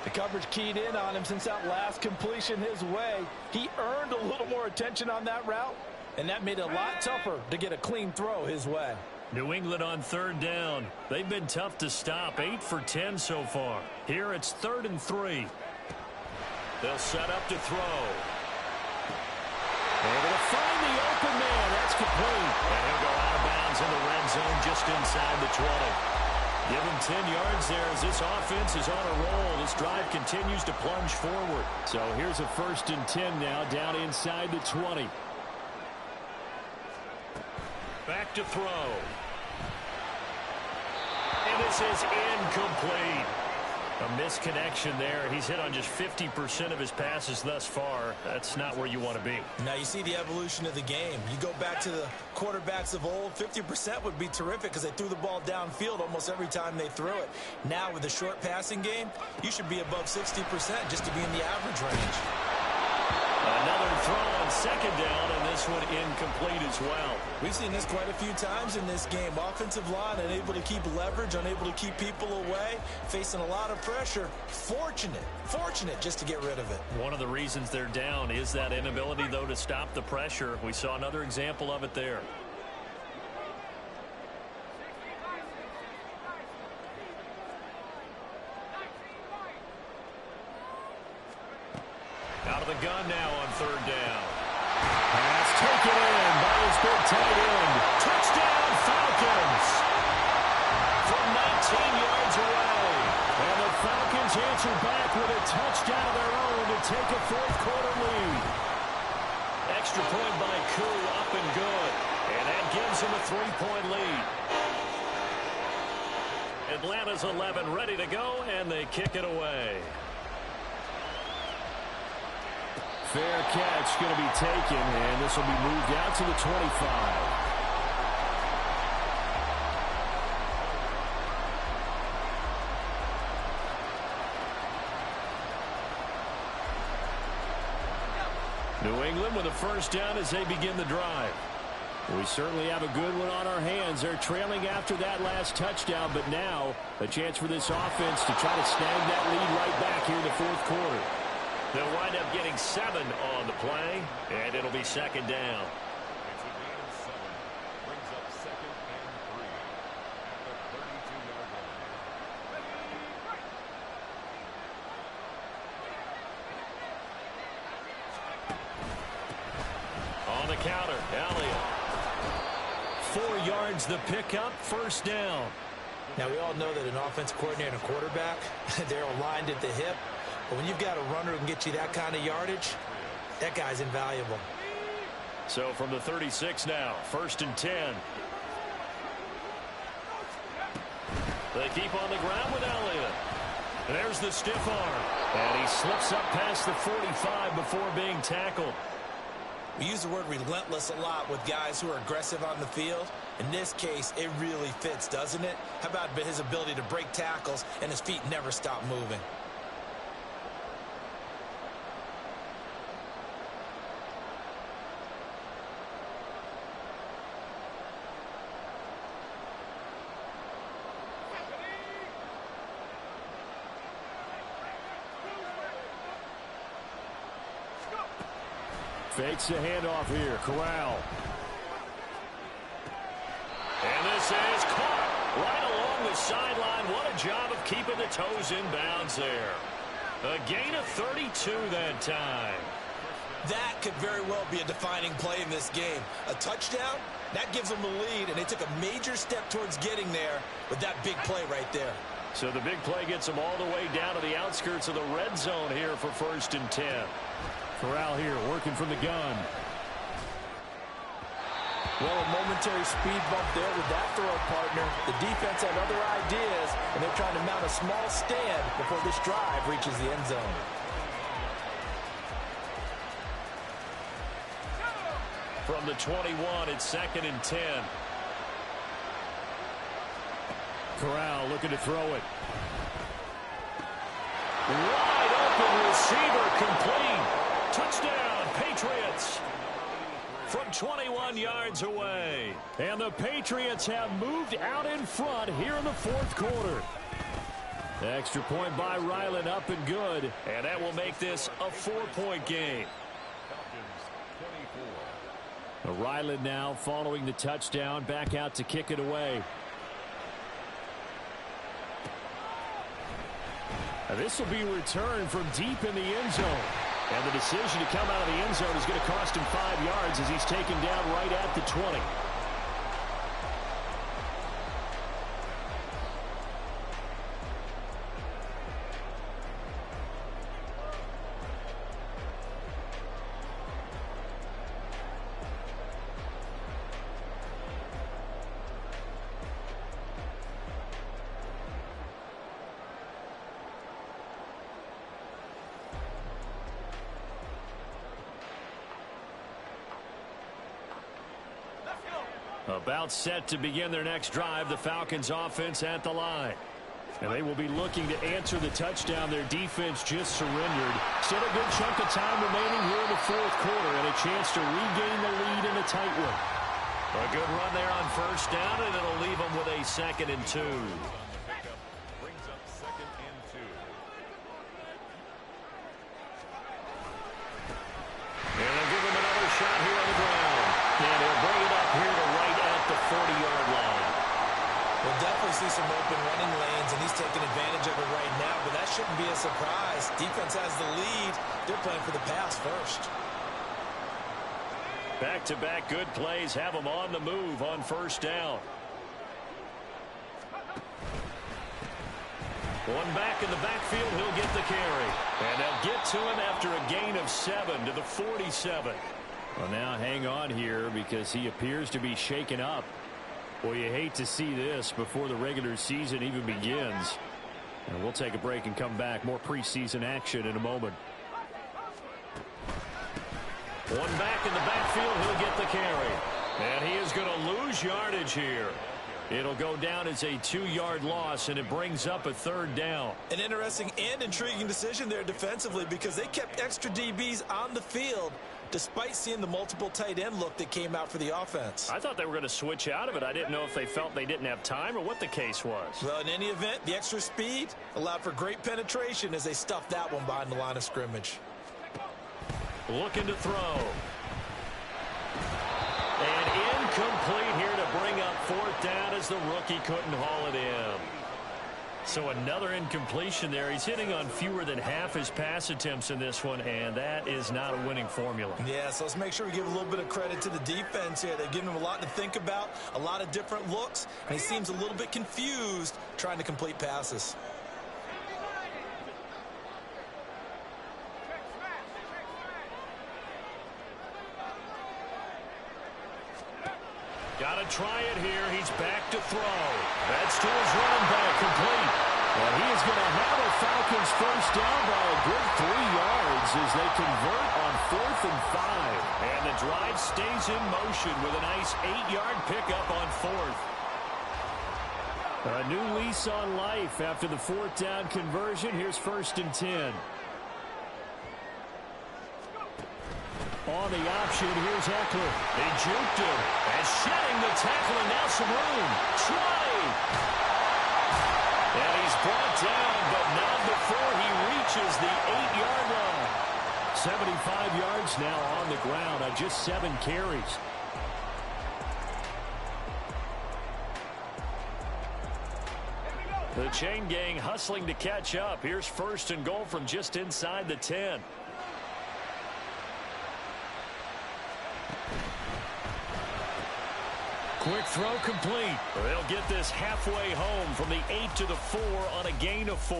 The coverage keyed in on him since that last completion his way. He earned a little more attention on that route, and that made it a lot tougher to get a clean throw his way. New England on 3rd down. They've been tough to stop. 8 for 10 so far. Here it's 3rd and 3. They'll set up to throw. Able to find the open man. That's complete. And he'll go out of bounds in the red zone just inside the 20. Give him 10 yards there as this offense is on a roll. This drive continues to plunge forward. So here's a 1st and 10 now, down inside the 20. Back to throw. And this is incomplete. A misconnection there. He's hit on just 50% of his passes thus far. That's not where you want to be. Now you see the evolution of the game. You go back to the quarterbacks of old, 50% would be terrific because they threw the ball downfield almost every time they threw it. Now with the short passing game, you should be above 60% just to be in the average range. Another throw on 2nd down, and this one incomplete as well. We've seen this quite a few times in this game. Offensive line unable to keep leverage, unable to keep people away, facing a lot of pressure. Fortunate just to get rid of it. One of the reasons they're down is that inability, though, to stop the pressure. We saw another example of it there. Out of the gun now on 3rd down. Pass taken in by his big tight end. Touchdown, Falcons! From 19 yards away. And the Falcons answer back with a touchdown of their own to take a 4th quarter lead. Extra point by Koo, up and good. And that gives him a 3-point lead. Atlanta's 11 ready to go, and they kick it away. Fair catch going to be taken, and this will be moved out to the 25. New England with a 1st down as they begin the drive. We certainly have a good one on our hands. They're trailing after that last touchdown, but now a chance for this offense to try to snag that lead right back here in the 4th quarter. They'll wind up getting 7 on the play, and it'll be 2nd down. It's a gain of 7. Brings up 2nd and 3 at the 32-yard line. On the counter, Elliott. 4 yards the pickup, 1st down. Now we all know that an offensive coordinator and a quarterback, they're aligned at the hip. But when you've got a runner who can get you that kind of yardage, that guy's invaluable. So from the 36 now, 1st and 10. They keep on the ground with Elliott. There's the stiff arm. And he slips up past the 45 before being tackled. We use the word relentless a lot with guys who are aggressive on the field. In this case, it really fits, doesn't it? How about his ability to break tackles and his feet never stop moving? Fakes the handoff here. Corral. And this is caught right along the sideline. What a job of keeping the toes in bounds there. A gain of 32 that time. That could very well be a defining play in this game. A touchdown, that gives them the lead, and they took a major step towards getting there with that big play right there. So the big play gets them all the way down to the outskirts of the red zone here for 1st and 10. Corral here working from the gun. Well, a momentary speed bump there with that throw partner. The defense had other ideas, and they're trying to mount a small stand before this drive reaches the end zone. From the 21, it's 2nd and 10. Corral looking to throw it. Wide open receiver, complete. Touchdown, Patriots. From 21 yards away. And the Patriots have moved out in front here in the 4th quarter. Extra point by Ryland, up and good. And that will make this a 4-point game. Falcons 24. Ryland now following the touchdown, back out to kick it away. Now this will be returned from deep in the end zone. And the decision to come out of the end zone is going to cost him 5 yards as he's taken down right at the 20. About set to begin their next drive, the Falcons offense at the line. And they will be looking to answer the touchdown their defense just surrendered. Still a good chunk of time remaining here in the fourth quarter and a chance to regain the lead in a tight one. A good run there on first down, and it'll leave them with a 2nd and 2. Brings up 2nd and 2. And they'll give him another shot here on the ground. And they'll bring it up here to right at the 40-yard line. We'll definitely see some open running lanes, and he's taking advantage of it right now, but that shouldn't be a surprise. Defense has the lead. They're playing for the pass first. Back-to-back good plays have them on the move on first down. One back in the backfield, he'll get the carry. And they'll get to him after a gain of 7 to the 47. Well, now hang on here because he appears to be shaken up. Well, you hate to see this before the regular season even begins. And we'll take a break and come back. More preseason action in a moment. One back in the backfield, he'll get the carry. And he is going to lose yardage here. It'll go down as a 2-yard loss, and it brings up a 3rd down. An interesting and intriguing decision there defensively because they kept extra DBs on the field despite seeing the multiple tight end look that came out for the offense. I thought they were going to switch out of it. I didn't know if they felt they didn't have time or what the case was. Well, in any event, the extra speed allowed for great penetration as they stuffed that one behind the line of scrimmage. Looking to throw. And incomplete here to bring up 4th down as the rookie couldn't haul it in. So another incompletion there. He's hitting on fewer than half his pass attempts in this one, and that is not a winning formula. Yeah, so let's make sure we give a little bit of credit to the defense here. They've given him a lot to think about, a lot of different looks, and he seems a little bit confused trying to complete passes. Got to try it here. He's back to throw. That's to his running back, complete. And he is going to have a Falcons first down by a good 3 yards as they convert on 4th and 5. And the drive stays in motion with a nice 8-yard pickup on 4th. A new lease on life after the 4th down conversion. Here's 1st and 10. On the option, here's Eckler. They juked him. And shedding the tackle, and now some room. 20. And he's brought down, but not before he reaches the 8-yard line. 75 yards now on the ground on just 7 carries. The chain gang hustling to catch up. Here's 1st and goal from just inside the 10. Quick throw complete. They'll get this halfway home from the 8 to the 4 on a gain of 4.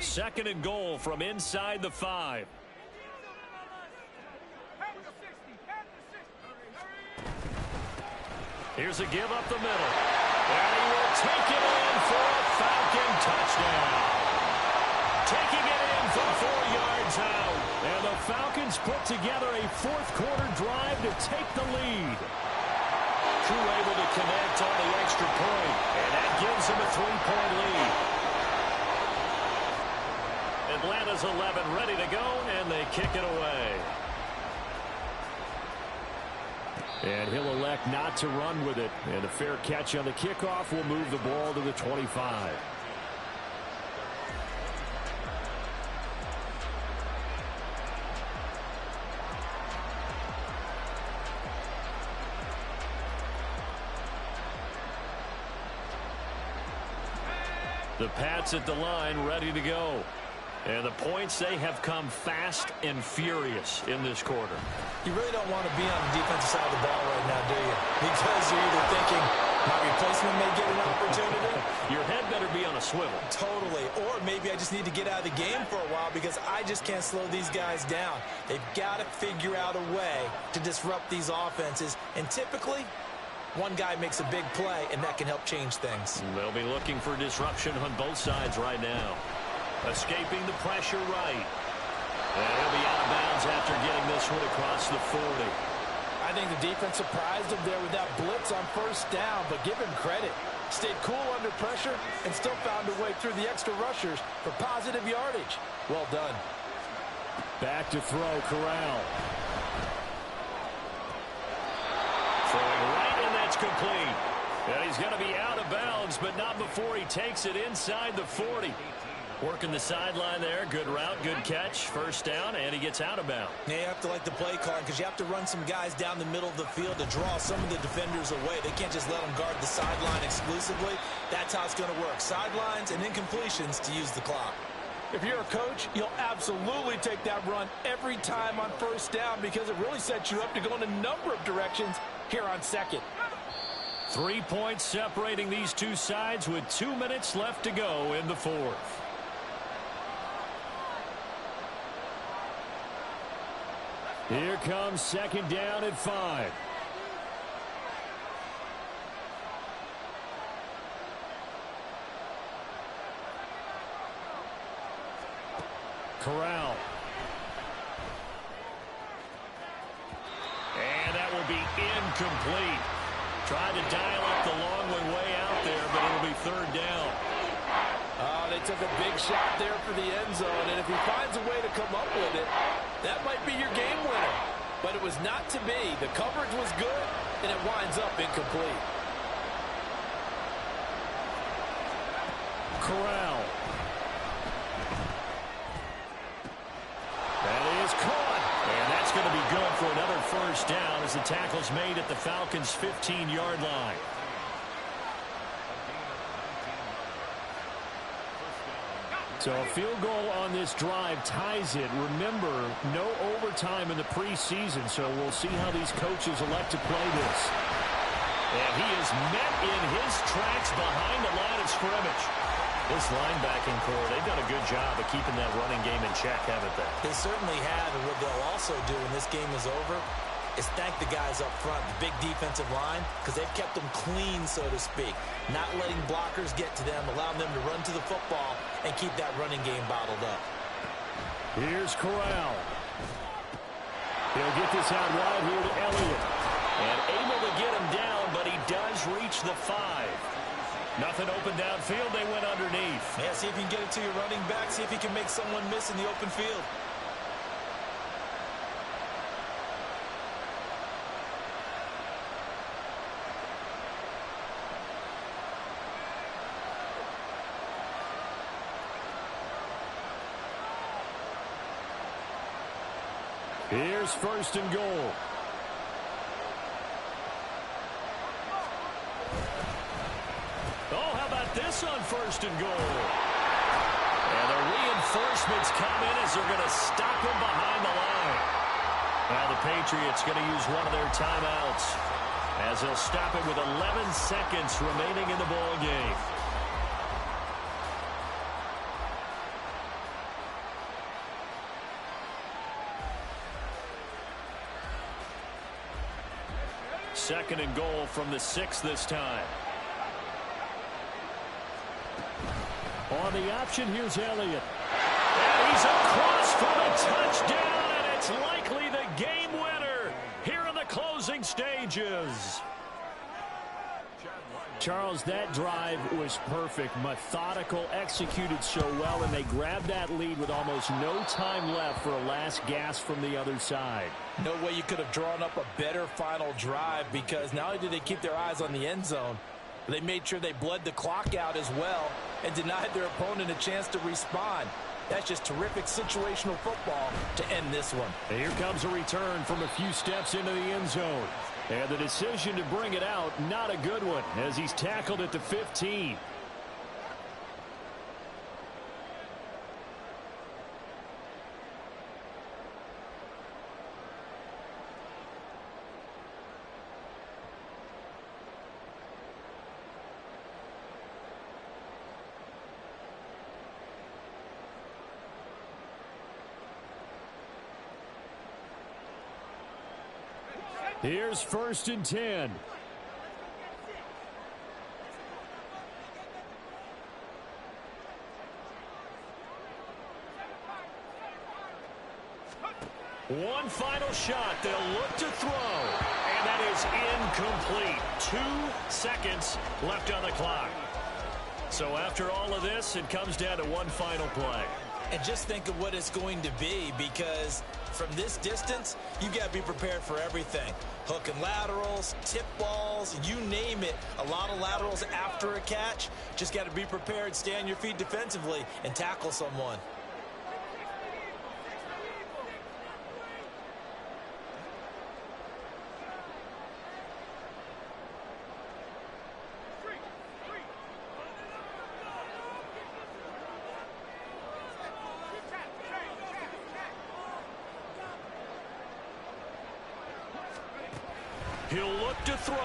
2nd and goal from inside the 5. Here's a give up the middle. And he will take it in for a Falcon touchdown. Taking it in from 4 yards out. And the Falcons put together a 4th quarter drive to take the lead. Crew able to connect on the extra point. And that gives them a 3-point lead. Atlanta's 11 ready to go, and they kick it away. And he'll elect not to run with it. And a fair catch on the kickoff will move the ball to the 25. The Pats at the line ready to go. And the points, they have come fast and furious in this quarter. You really don't want to be on the defensive side of the ball right now, do you? Because you're either thinking, my replacement may get an opportunity. Your head better be on a swivel. Totally. Or maybe I just need to get out of the game for a while because I just can't slow these guys down. They've got to figure out a way to disrupt these offenses. And typically, one guy makes a big play, and that can help change things. They'll be looking for disruption on both sides right now. Escaping the pressure right. And he'll be out of bounds after getting this one across the 40. I I think the defense surprised him there with that blitz on first down, but give him credit. Stayed cool under pressure and still found a way through the extra rushers for positive yardage. Well done. Back to throw, Corral. Throwing right, and that's complete. And he's going to be out of bounds, but not before he takes it inside the 40. Working the sideline there. Good route, good catch. First down, and he gets out of bounds. Yeah, you have to like the play calling because you have to run some guys down the middle of the field to draw some of the defenders away. They can't just let them guard the sideline exclusively. That's how it's going to work. Sidelines and incompletions to use the clock. If you're a coach, you'll absolutely take that run every time on first down because it really sets you up to go in a number of directions here on second. 3 points separating these two sides with 2 minutes left to go in the fourth. Here comes second down at 5. Corral. And that will be incomplete. Tried to dial up the long way out there, but it'll be third down. Oh, they took a big shot there for the end zone, and if he finds a way to come up with it, that might be your game winner. But it was not to be. The coverage was good, and it winds up incomplete. Corral. That is caught. And that's going to be good for another first down as the tackle's made at the Falcons' 15-yard line. So a field goal on this drive ties it. Remember, no overtime in the preseason, so we'll see how these coaches elect to play this. And he is met in his tracks behind the line of scrimmage. This linebacking core, they've done a good job of keeping that running game in check, haven't they? They certainly have, and what they'll also do when this game is over is thank the guys up front, the big defensive line, because they've kept them clean, so to speak. Not letting blockers get to them, allowing them to run to the football and keep that running game bottled up. Here's Corral. He'll get this out wide here to Elliott. And able to get him down, but he does reach the 5. Nothing open downfield. They went underneath. Yeah, see if you can get it to your running back. See if he can make someone miss in the open field. Here's first and goal. Oh, how about this on first and goal? And the reinforcements come in as they're going to stop him behind the line. Now the Patriots going to use one of their timeouts as they'll stop it with 11 seconds remaining in the ball game. Second and goal from the 6 this time. On the option, here's Elliott. And he's across for the touchdown, and it's likely the game winner here in the closing stages. Charles, that drive was perfect, methodical, executed so well, and they grabbed that lead with almost no time left for a last gasp from the other side. No way you could have drawn up a better final drive because not only did they keep their eyes on the end zone, they made sure they bled the clock out as well and denied their opponent a chance to respond. That's just terrific situational football to end this one. And here comes a return from a few steps into the end zone. And the decision to bring it out, not a good one, as he's tackled at the 15. Here's first and 10. One final shot. They'll look to throw. That is incomplete. 2 seconds left on the clock. So after all of this, it comes down to one final play. And just think of what it's going to be, because from this distance, you've got to be prepared for everything. Hook and laterals, tip balls, you name it. A lot of laterals after a catch. Just got to be prepared, stay on your feet defensively, and tackle someone. He'll look to throw.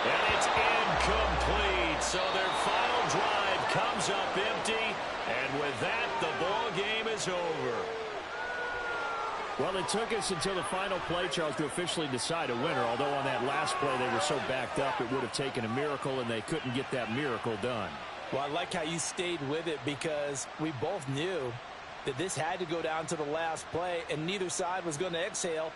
And it's incomplete. So their final drive comes up empty. And with that, the ball game is over. Well, it took us until the final play, Charles, to officially decide a winner. Although on that last play they were so backed up, it would have taken a miracle, and they couldn't get that miracle done. Well, I like how you stayed with it, because we both knew that this had to go down to the last play, and neither side was going to exhale